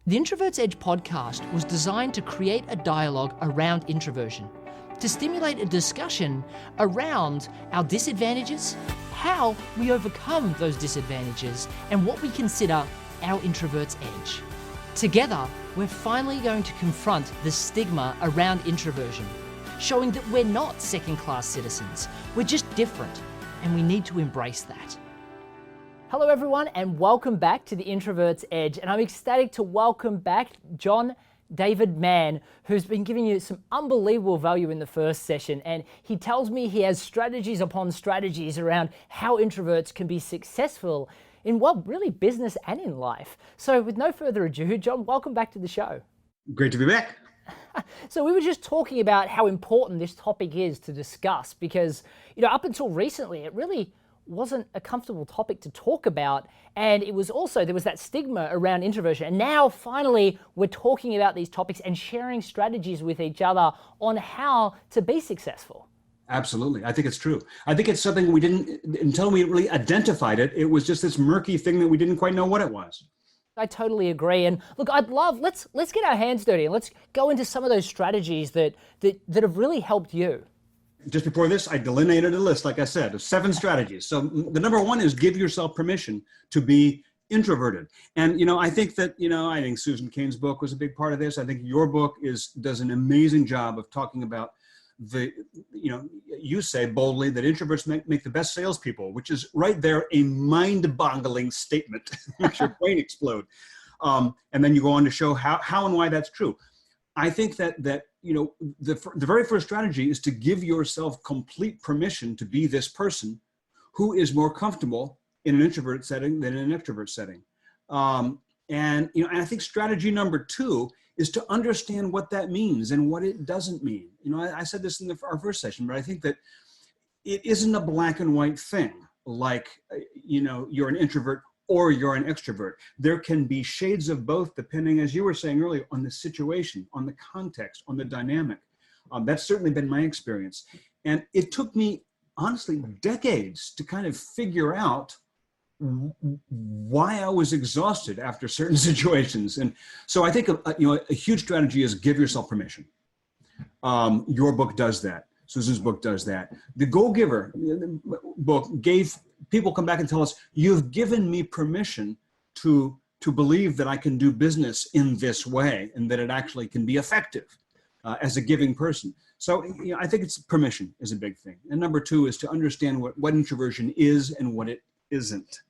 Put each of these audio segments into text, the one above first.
The Introvert's Edge podcast was designed to create a dialogue around introversion, to stimulate a discussion around our disadvantages, how we overcome those disadvantages, and what we consider our introvert's edge. Together, we're finally going to confront the stigma around introversion, showing that we're not second-class citizens, we're just different, and we need to embrace that. Hello everyone, and welcome back to the Introvert's Edge, and I'm ecstatic to welcome back David Mann, who's been giving you some unbelievable value in the first session, and he tells me he has strategies upon strategies around how introverts can be successful in, well, really business and in life. So with no further ado, John, welcome back to the show. Great to be back. So we were just talking about how important this topic is to discuss because, up until recently, it really wasn't a comfortable topic to talk about, and it was also, there was that stigma around introversion, and now finally we're talking about these topics and sharing strategies with each other on how to be successful. Absolutely. I think it's true. I think it's something we didn't, until we really identified it, it was just this murky thing that we didn't quite know what it was. I totally agree. And look, I'd love, let's get our hands dirty and let's go into some of those strategies that have really helped you. Just before this, I delineated a list, like I said, of 7 strategies. So the number one is give yourself permission to be introverted. And, I think that, I think Susan Cain's book was a big part of this. I think your book does an amazing job of talking about you say boldly that introverts make the best salespeople, which is right there a mind-boggling statement, makes your brain explode. And then you go on to show how and why that's true. I think that the very first strategy is to give yourself complete permission to be this person who is more comfortable in an introvert setting than in an extrovert setting. And I think strategy number 2 is to understand what that means and what it doesn't mean. I said this in our first session, but I think that it isn't a black and white thing, like, you're an introvert or you're an extrovert. There can be shades of both depending, as you were saying earlier, on the situation, on the context, on the dynamic. That's certainly been my experience. And it took me, honestly, decades to kind of figure out why I was exhausted after certain situations. And so I think a huge strategy is give yourself permission. Your book does that. Susan's book does that. The Go Giver book people come back and tell us, you've given me permission to believe that I can do business in this way and that it actually can be effective as a giving person. So I think it's permission is a big thing. And number 2 is to understand what introversion is and what it isn't.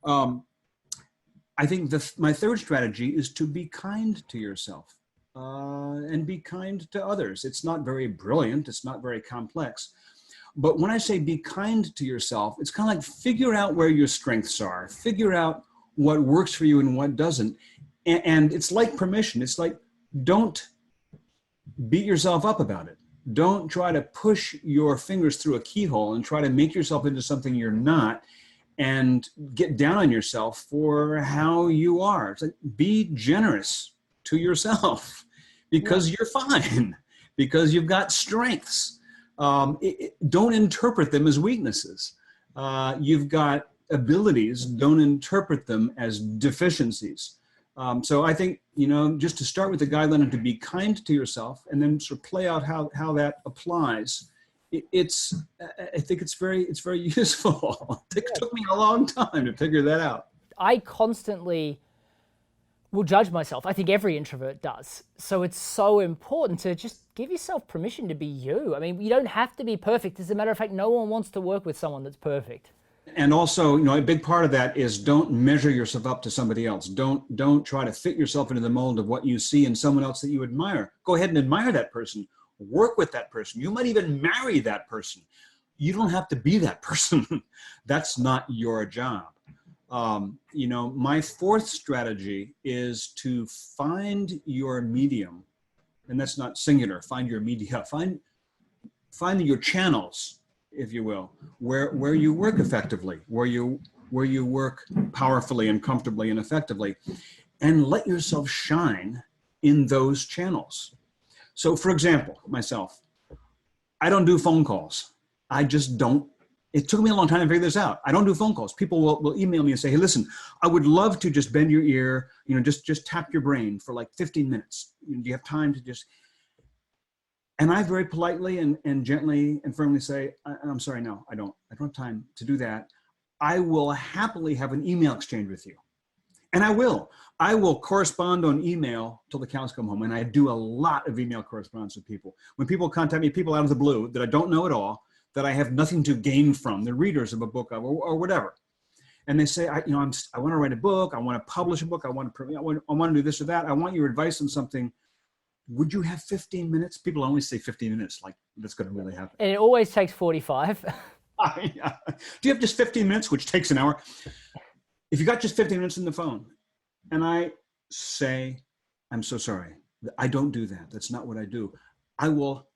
I think my third strategy is to be kind to yourself and be kind to others. It's not very brilliant. It's not very complex. But when I say be kind to yourself, it's kind of like figure out where your strengths are, figure out what works for you and what doesn't. And it's like permission. It's like, don't beat yourself up about it. Don't try to push your fingers through a keyhole and try to make yourself into something you're not and get down on yourself for how you are. It's like, be generous to yourself because you're fine, because you've got strengths. Don't interpret them as weaknesses. You've got abilities, don't interpret them as deficiencies. So I think, just to start with the guideline and to be kind to yourself and then sort of play out how that applies. I think it's very useful. It took me a long time to figure that out. I constantly will judge myself. I think every introvert does. So it's so important to just give yourself permission to be you. I mean, you don't have to be perfect. As a matter of fact, no one wants to work with someone that's perfect. And also, a big part of that is don't measure yourself up to somebody else. Don't try to fit yourself into the mold of what you see in someone else that you admire. Go ahead and admire that person. Work with that person. You might even marry that person. You don't have to be that person. That's not your job. My 4th strategy is to find your medium, and that's not singular. Find your media. Find your channels, if you will, where you work effectively, where you work powerfully and comfortably and effectively, and let yourself shine in those channels. So, for example, myself, I don't do phone calls. I just don't It took me a long time to figure this out. I don't do phone calls. People will email me and say, hey, listen, I would love to just bend your ear, just tap your brain for like 15 minutes. Do you have time to just... And I very politely and gently and firmly say, I'm sorry, no, I don't have time to do that. I will happily have an email exchange with you. And I will correspond on email till the cows come home. And I do a lot of email correspondence with people. When people contact me, people out of the blue that I don't know at all, that I have nothing to gain from, they're readers of a book or whatever. And they say, I want to write a book. I want to publish a book. I want to do this or that. I want your advice on something. Would you have 15 minutes? People always say 15 minutes, like that's going to really happen. And it always takes 45. Do you have just 15 minutes, which takes an hour? If you got just 15 minutes in the phone, and I say, I'm so sorry, I don't do that. That's not what I do. I will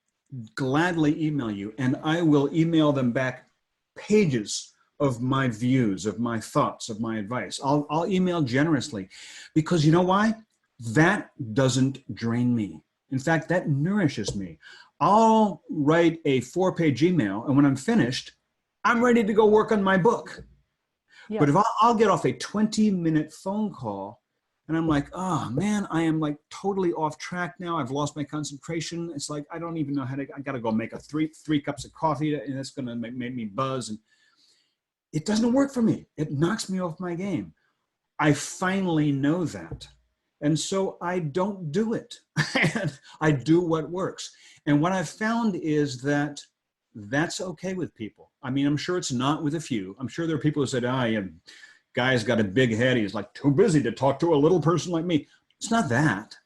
gladly email you, and I will email them back pages of my views, of my thoughts, of my advice. I'll email generously, because you know why? That doesn't drain me. In fact, that nourishes me. I'll write a 4-page email, and when I'm finished, I'm ready to go work on my book. Yeah. But if I'll get off a 20-minute phone call, and I'm like, oh man, I am like totally off track now. I've lost my concentration. It's like, I don't even know I got to go make three cups of coffee, and it's going to make me buzz. And it doesn't work for me. It knocks me off my game. I finally know that. And so I don't do it. And I do what works. And what I've found is that that's okay with people. I mean, I'm sure it's not with a few. I'm sure there are people who said, guy's got a big head. He's like too busy to talk to a little person like me. It's not that.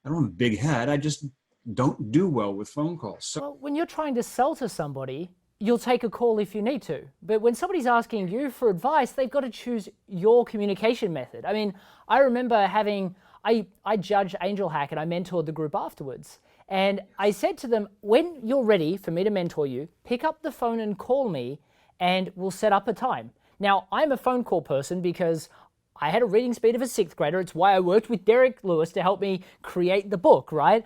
I don't have a big head. I just don't do well with phone calls. So, well, when you're trying to sell to somebody, you'll take a call if you need to. But when somebody's asking you for advice, they've got to choose your communication method. I mean, I remember I judged Angel Hack and I mentored the group afterwards. And I said to them, when you're ready for me to mentor you, pick up the phone and call me and we'll set up a time. Now, I'm a phone call person because I had a reading speed of a 6th grader. It's why I worked with Derek Lewis to help me create the book, right?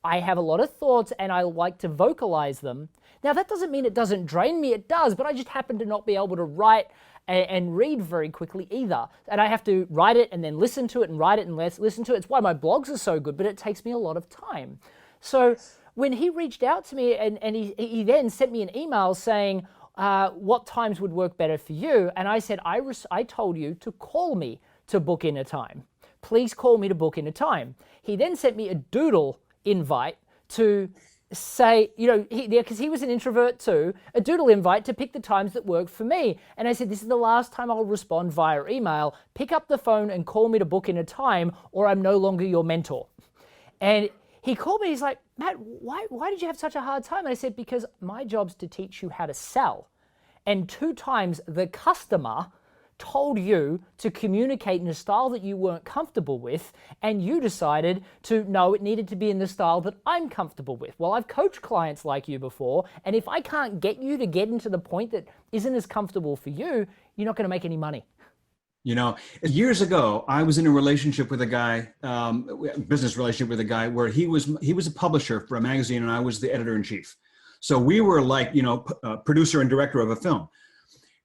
I have a lot of thoughts and I like to vocalize them. Now, that doesn't mean it doesn't drain me. It does, but I just happen to not be able to write and read very quickly either. And I have to write it and then listen to it and write it and listen to it. It's why my blogs are so good, but it takes me a lot of time. So when he reached out to me and he then sent me an email saying, what times would work better for you? And I said, I told you to call me to book in a time. Please call me to book in a time. He then sent me a doodle invite to say, because he was an introvert too, a doodle invite to pick the times that work for me. And I said, this is the last time I'll respond via email. Pick up the phone and call me to book in a time or I'm no longer your mentor. And he called me, he's like, Matt, why did you have such a hard time? And I said, because my job's to teach you how to sell. And 2 times the customer told you to communicate in a style that you weren't comfortable with, and you decided no, it needed to be in the style that I'm comfortable with. Well, I've coached clients like you before, and if I can't get you to get into the point that isn't as comfortable for you, you're not going to make any money. Years ago, I was in a relationship with a guy, business relationship with a guy where he was a publisher for a magazine and I was the editor-in-chief. So we were like, producer and director of a film.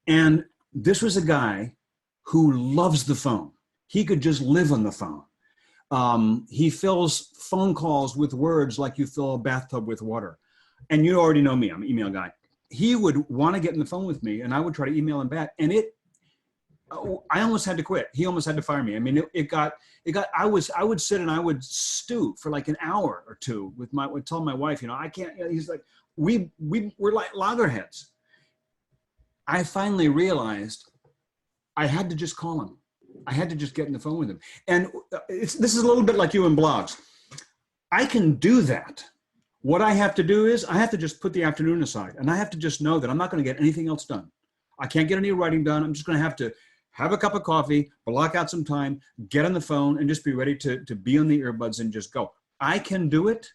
And this was a guy who loves the phone. He could just live on the phone. He fills phone calls with words like you fill a bathtub with water. And you already know me, I'm an email guy. He would want to get on the phone with me and I would try to email him back. And I almost had to quit. He almost had to fire me. I mean, I would sit and I would stew for like an hour or two would tell my wife, I can't, he's like, we're like loggerheads. I finally realized I had to just call him. I had to just get on the phone with him. And this is a little bit like you in blogs. I can do that. What I have to do is I have to just put the afternoon aside and I have to just know that I'm not going to get anything else done. I can't get any writing done. I'm just going to have to have a cup of coffee, block out some time, get on the phone and just be ready to be on the earbuds and just go. I can do it.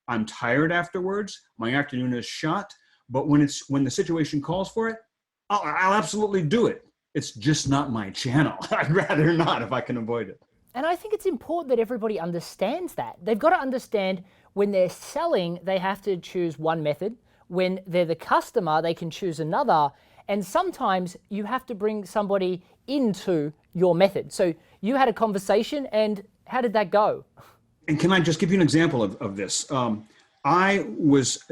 I'm tired afterwards. My afternoon is shot. But when the situation calls for it, I'll absolutely do it. It's just not my channel. I'd rather not if I can avoid it. And I think it's important that everybody understands that. They've got to understand when they're selling, they have to choose one method. When they're the customer, they can choose another. And sometimes you have to bring somebody into your method. So you had a conversation, and how did that go? And can I just give you an example of this? I was,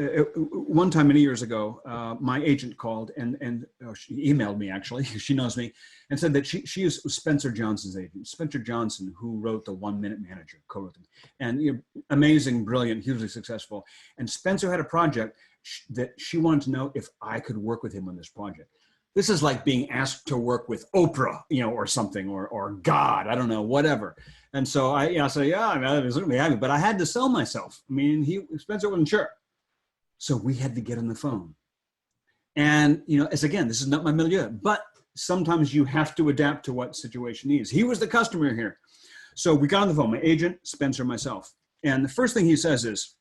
one time many years ago, my agent called and she emailed me actually, she knows me, and said that she is Spencer Johnson's agent. Spencer Johnson, who wrote The 1 Minute Manager, co-wrote them. And amazing, brilliant, hugely successful. And Spencer had a project that she wanted to know if I could work with him on this project. This is like being asked to work with Oprah, or something, or God, I don't know, whatever. And so I said, yeah, I mean, I was certainly happy, but I had to sell myself. I mean, Spencer wasn't sure. So we had to get on the phone. And, as again, this is not my milieu, but sometimes you have to adapt to what situation needs. He was the customer here. So we got on the phone, my agent, Spencer, myself. And the first thing he says is,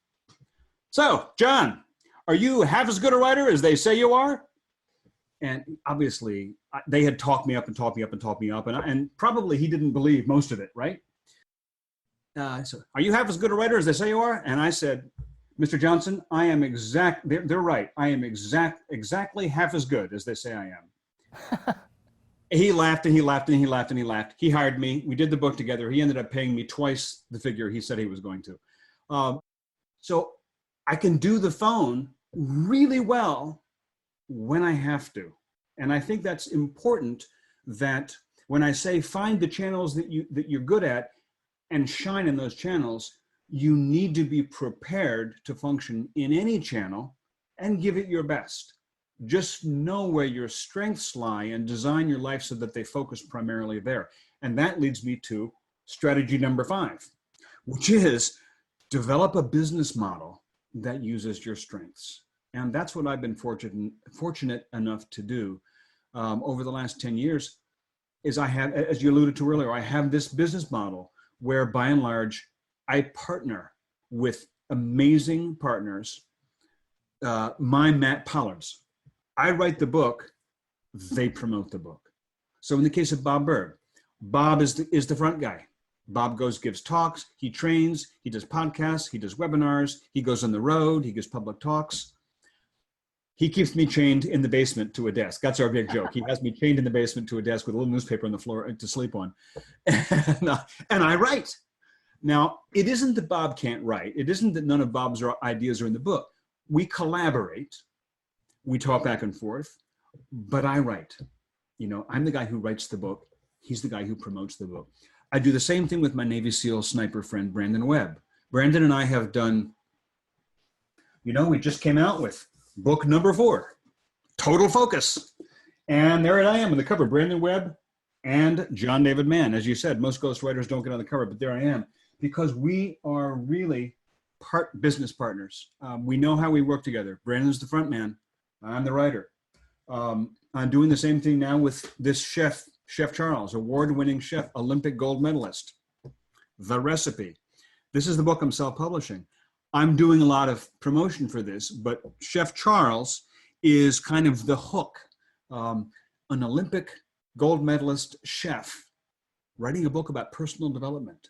so, John, are you half as good a writer as they say you are? And obviously, they had talked me up and talked me up and talked me up. And probably he didn't believe most of it, right? So, are you half as good a writer as they say you are? And I said, Mr. Johnson, I am they're right. I am exactly half as good as they say I am. He laughed and he laughed and he laughed and he laughed. He hired me. We did the book together. He ended up paying me twice the figure he said he was going to. So I can do the phone really well when I have to. And I think that's important, that when I say find the channels that you're good at and shine in those channels, you need to be prepared to function in any channel and give it your best. Just know where your strengths lie and design your life so that they focus primarily there. And that leads me to strategy number 5, which is develop a business model that uses your strengths. And that's what I've been fortunate enough to do over the last 10 years, is I have, as you alluded to earlier, I have this business model where by and large, I partner with amazing partners, Pollards. I write the book, they promote the book. So in the case of Bob Burg, Bob is the front guy. Bob gives talks, he trains, he does podcasts, he does webinars, he goes on the road, he gives public talks. He keeps me chained in the basement to a desk. That's our big joke. He has me chained in the basement to a desk with a little newspaper on the floor to sleep on. And I write. Now, it isn't that Bob can't write. It isn't that none of Bob's ideas are in the book. We collaborate. We talk back and forth, but I write. I'm the guy who writes the book. He's the guy who promotes the book. I do the same thing with my Navy SEAL sniper friend, Brandon Webb. Brandon and I have done, we just came out with book number 4, Total Focus. And there I am on the cover, Brandon Webb and John David Mann. As you said, most ghostwriters don't get on the cover, but there I am, because we are really business partners. We know how we work together. Brandon's the front man. I'm the writer. I'm doing the same thing now with this chef, Chef Charles, award-winning chef, Olympic gold medalist. The Recipe. This is the book I'm self-publishing. I'm doing a lot of promotion for this, but Chef Charles is kind of the hook. An Olympic gold medalist chef writing a book about personal development.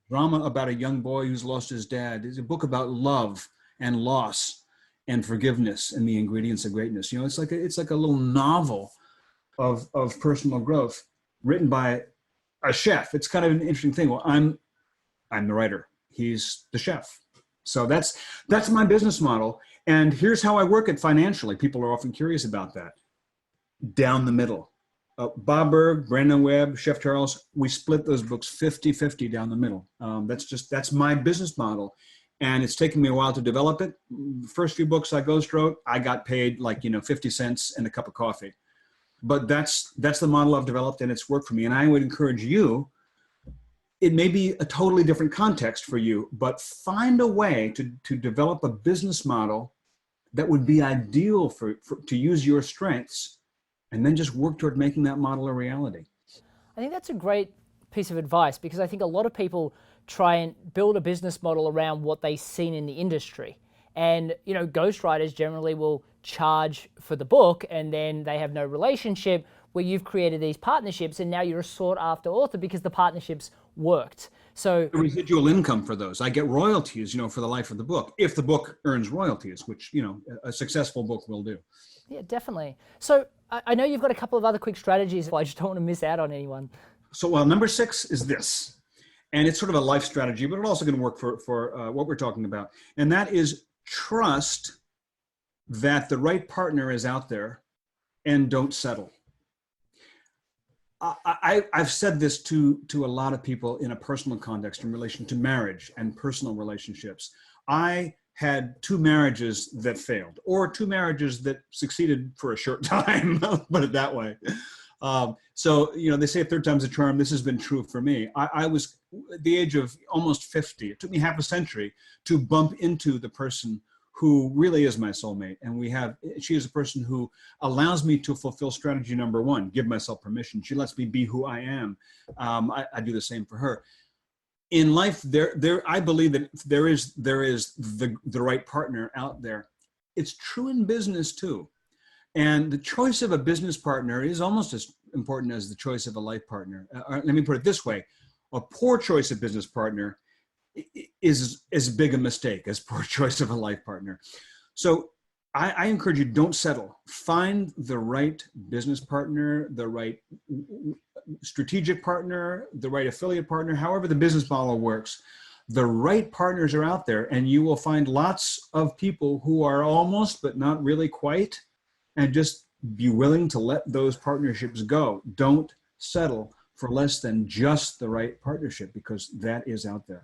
Drama about a young boy who's lost his dad. It's a book about love and loss and forgiveness and the ingredients of greatness. It's like a little novel of personal growth written by a chef. It's kind of an interesting thing. Well, I'm the writer. He's the chef. So that's my business model. And here's how I work it financially. People are often curious about that. Down the middle. Bob Burg, Brandon Webb, Chef Charles, we split those books 50-50 down the middle. That's my business model. And it's taken me a while to develop it. The first few books I ghost wrote, I got paid 50 cents and a cup of coffee. But that's the model I've developed, and it's worked for me. And I would encourage you, it may be a totally different context for you, but find a way to develop a business model that would be ideal to use your strengths, and then just work toward making that model a reality. I think that's a great piece of advice, because I think a lot of people try and build a business model around what they've seen in the industry. And, ghostwriters generally will charge for the book, and then they have no relationship, where you've created these partnerships and now you're a sought after author because the partnerships worked. So the residual income for those, I get royalties, for the life of the book, if the book earns royalties, which, a successful book will do. yeah, definitely. So I know you've got a couple of other quick strategies. I just don't want to miss out on anyone. So, well, number 6 is this, and it's sort of a life strategy, but it's also going to work for what we're talking about. And that is trust that the right partner is out there and don't settle. I've said this to a lot of people in a personal context in relation to marriage and personal relationships. I had 2 marriages that failed, or 2 marriages that succeeded for a short time, put it that way. So, they say a third time's a charm. This has been true for me. I was at the age of almost 50. It took me half a century to bump into the person who really is my soulmate. And she is a person who allows me to fulfill strategy number 1, give myself permission. She lets me be who I am. I do the same for her. In life, I believe that there is the right partner out there. It's true in business too. And the choice of a business partner is almost as important as the choice of a life partner. Let me put it this way. A poor choice of business partner is as big a mistake as poor choice of a life partner. So I encourage you, don't settle. Find the right business partner, the right strategic partner, the right affiliate partner, however the business model works. The right partners are out there, and you will find lots of people who are almost, but not really quite, and just be willing to let those partnerships go. Don't settle for less than just the right partnership, because that is out there.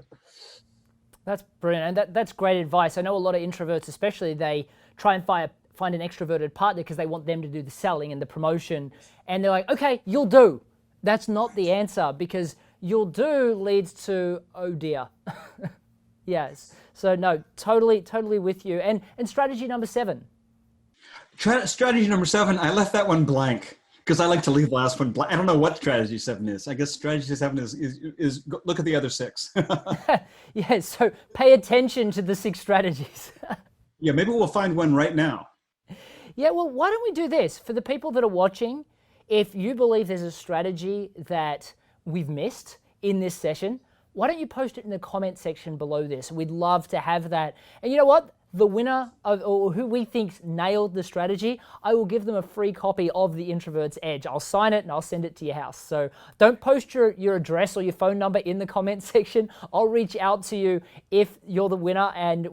That's brilliant. And that's great advice. I know a lot of introverts, especially, they try and find an extroverted partner because they want them to do the selling and the promotion. And they're like, okay, you'll do. That's not the answer, because you'll do leads to, oh dear. Yes. So no, totally with you. And strategy number 7. Strategy number 7, I left that one blank because I like to leave the last one blank. I don't know what strategy 7 is. I guess strategy 7 is look at the other 6. Yeah, so pay attention to the 6 strategies. Yeah, maybe we'll find one right now. Yeah, well, why don't we do this? For the people that are watching, if you believe there's a strategy that we've missed in this session, why don't you post it in the comment section below this? We'd love to have that. And you know what? The winner or who we think nailed the strategy, I will give them a free copy of The Introvert's Edge. I'll sign it and I'll send it to your house. So don't post your address or your phone number in the comment section. I'll reach out to you if you're the winner, and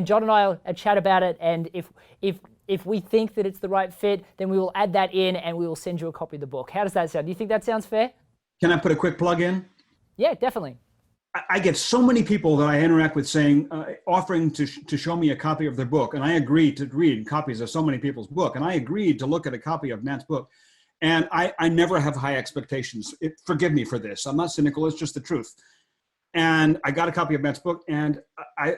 John and I will chat about it. And if we think that it's the right fit, then we will add that in and we will send you a copy of the book. How does that sound? Do you think that sounds fair? Can I put a quick plug in? Yeah, definitely. I get so many people that I interact with saying, offering to show me a copy of their book. And I agreed to read copies of so many people's book. And I agreed to look at a copy of Matt's book. And I never have high expectations. Forgive me for this. I'm not cynical. It's just the truth. And I got a copy of Matt's book, and I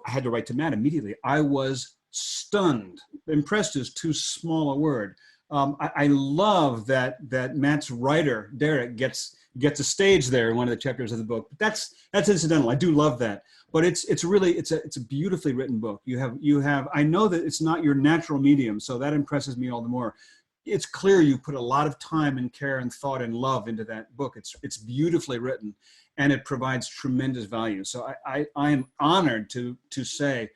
had to write to Matt immediately. I was stunned. Impressed is too small a word. I love that Matt's writer, Derek, gets a stage there in one of the chapters of the book. But that's incidental. I do love that. But it's a beautifully written book. You have I know that it's not your natural medium, so that impresses me all the more. It's clear you put a lot of time and care and thought and love into that book. It's beautifully written, and it provides tremendous value. So I am honored to say,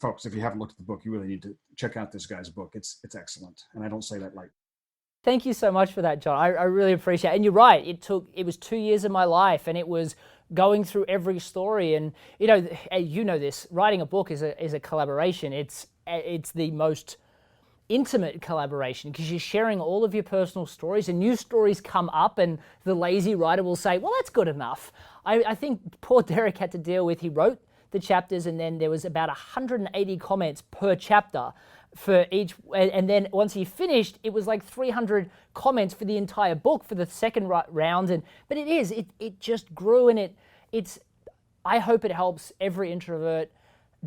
folks, if you haven't looked at the book, you really need to check out this guy's book. It's excellent, and I don't say that lightly. Thank you so much for that, John. I really appreciate it. And you're right, it was 2 years of my life, and it was going through every story. And you know this, writing a book is a collaboration. It's the most intimate collaboration, because you're sharing all of your personal stories, and new stories come up, and the lazy writer will say, well, that's good enough. I think poor Derek had to deal with, he wrote the chapters, and then there was about 180 comments per chapter for each, and then once he finished, it was like 300 comments for the entire book for the second round. But it just grew, and I hope it helps every introvert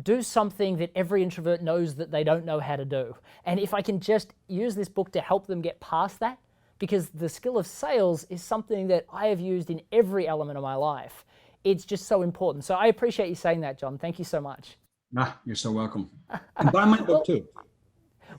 do something that every introvert knows that they don't know how to do. And if I can just use this book to help them get past that, because the skill of sales is something that I have used in every element of my life. It's just so important. So I appreciate you saying that, John. Thank you so much. You're so welcome. And buy my book too.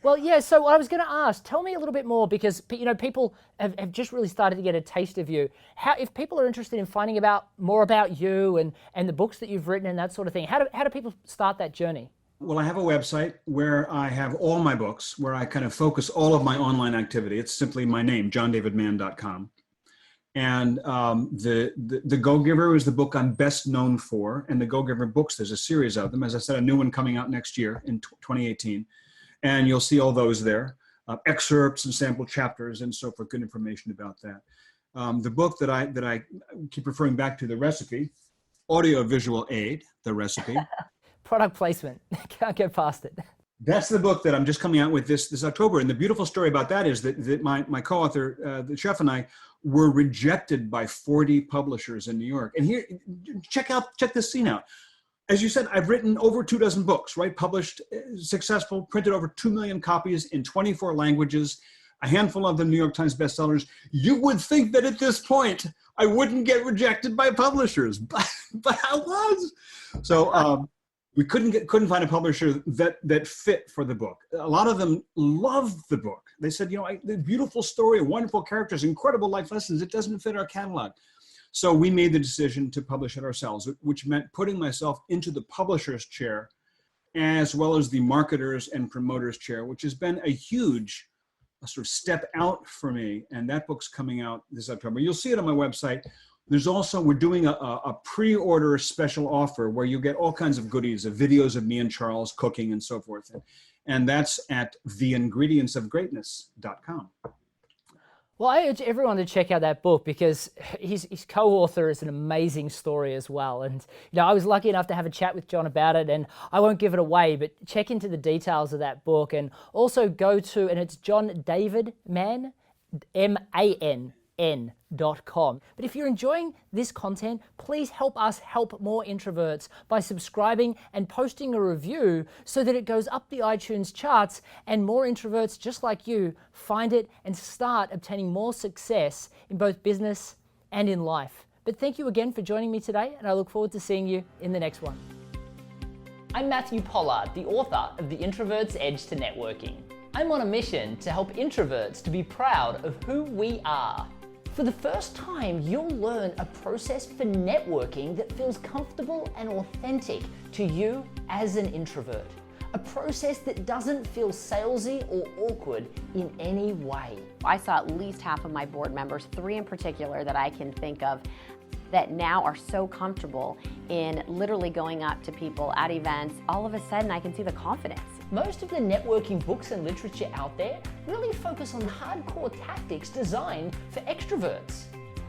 Well, yeah, so what I was going to ask, tell me a little bit more, because people have just really started to get a taste of you. How, if people are interested in finding more about you and the books that you've written and that sort of thing, how do people start that journey? Well, I have a website where I have all my books, where I kind of focus all of my online activity. It's simply my name, johndavidmann.com. And the Go-Giver is the book I'm best known for. And the Go-Giver books, there's a series of them. As I said, a new one coming out next year in 2018. And you'll see all those there, excerpts and sample chapters and so forth, good information about that. The book that I keep referring back to, The Recipe, audio visual aid, The Recipe. Product placement, can't get past it. That's the book that I'm just coming out with this October. And the beautiful story about that is that my co-author, the chef, and I were rejected by 40 publishers in New York. And here, check this scene out. As you said, I've written over 24 books, right? Published, successful, printed over 2 million copies in 24 languages, a handful of them New York Times bestsellers. You would think that at this point, I wouldn't get rejected by publishers, but I was. So we couldn't find a publisher that fit for the book. A lot of them loved the book. They said, the beautiful story, wonderful characters, incredible life lessons, it doesn't fit our catalog. So we made the decision to publish it ourselves, which meant putting myself into the publisher's chair, as well as the marketer's and promoter's chair, which has been a huge sort of step out for me. And that book's coming out this October. You'll see it on my website. There's also, we're doing a pre-order special offer where you get all kinds of goodies, of videos of me and Charles cooking and so forth. And that's at theingredientsofgreatness.com. Well, I urge everyone to check out that book, because his co-author is an amazing story as well. And I was lucky enough to have a chat with John about it, and I won't give it away, but check into the details of that book, and also go to, and it's John David Mann, MANN.com. But if you're enjoying this content, please help us help more introverts by subscribing and posting a review so that it goes up the iTunes charts and more introverts just like you find it and start obtaining more success in both business and in life. But thank you again for joining me today, and I look forward to seeing you in the next one. I'm Matthew Pollard, the author of The Introvert's Edge to Networking. I'm on a mission to help introverts to be proud of who we are. For the first time, you'll learn a process for networking that feels comfortable and authentic to you as an introvert. A process that doesn't feel salesy or awkward in any way. I saw at least half of my board members, 3 in particular that I can think of, that now are so comfortable in literally going up to people at events. All of a sudden, I can see the confidence. Most of the networking books and literature out there really focus on hardcore tactics designed for extroverts.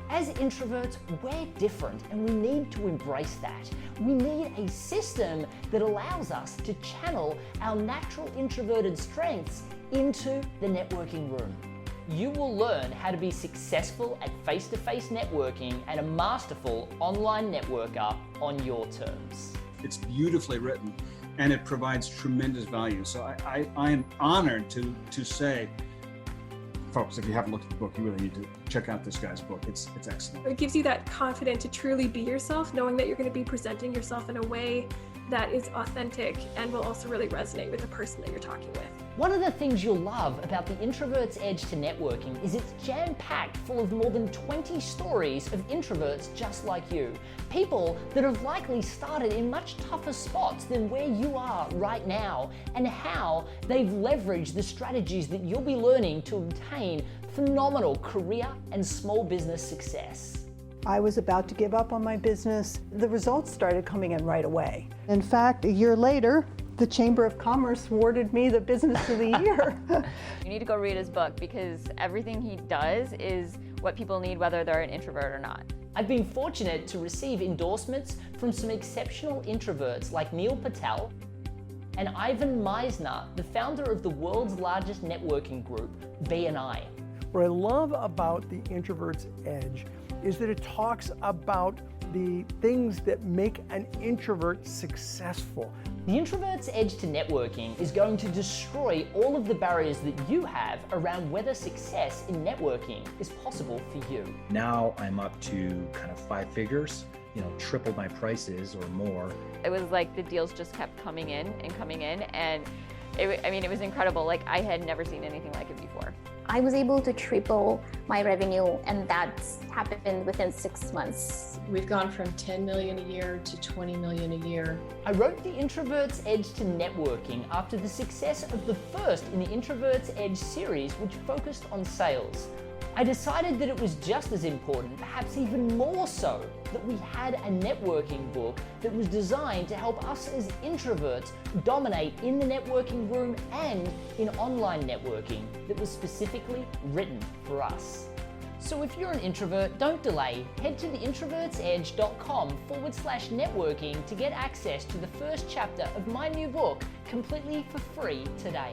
As introverts, we're different, and we need to embrace that. We need a system that allows us to channel our natural introverted strengths into the networking room. You will learn how to be successful at face-to-face networking and a masterful online networker on your terms. It's beautifully written, and it provides tremendous value. So I am honored to say, folks, if you haven't looked at the book, you really need to check out this guy's book. It's excellent. It gives you that confidence to truly be yourself, knowing that you're going to be presenting yourself in a way that is authentic and will also really resonate with the person that you're talking with. One of the things you'll love about The Introvert's Edge to Networking is it's jam-packed full of more than 20 stories of introverts just like you. People that have likely started in much tougher spots than where you are right now, and how they've leveraged the strategies that you'll be learning to obtain phenomenal career and small business success. I was about to give up on my business. The results started coming in right away. In fact, a year later, the Chamber of Commerce awarded me the Business of the Year. You need to go read his book, because everything he does is what people need, whether they're an introvert or not. I've been fortunate to receive endorsements from some exceptional introverts like Neil Patel and Ivan Meisner, the founder of the world's largest networking group, BNI. What I love about The Introvert's Edge is that it talks about the things that make an introvert successful. The Introvert's Edge to Networking is going to destroy all of the barriers that you have around whether success in networking is possible for you. Now I'm up to kind of 5 figures, triple my prices or more. It was like the deals just kept coming in, and It was incredible. Like, I had never seen anything like it before. I was able to triple my revenue, and that's happened within 6 months. We've gone from 10 million a year to 20 million a year. I wrote The Introvert's Edge to Networking after the success of the first in the Introvert's Edge series, which focused on sales. I decided that it was just as important, perhaps even more so, that we had a networking book that was designed to help us as introverts dominate in the networking room and in online networking, that was specifically written for us. So if you're an introvert, don't delay. Head to theintrovertsedge.com/networking to get access to the first chapter of my new book completely for free today.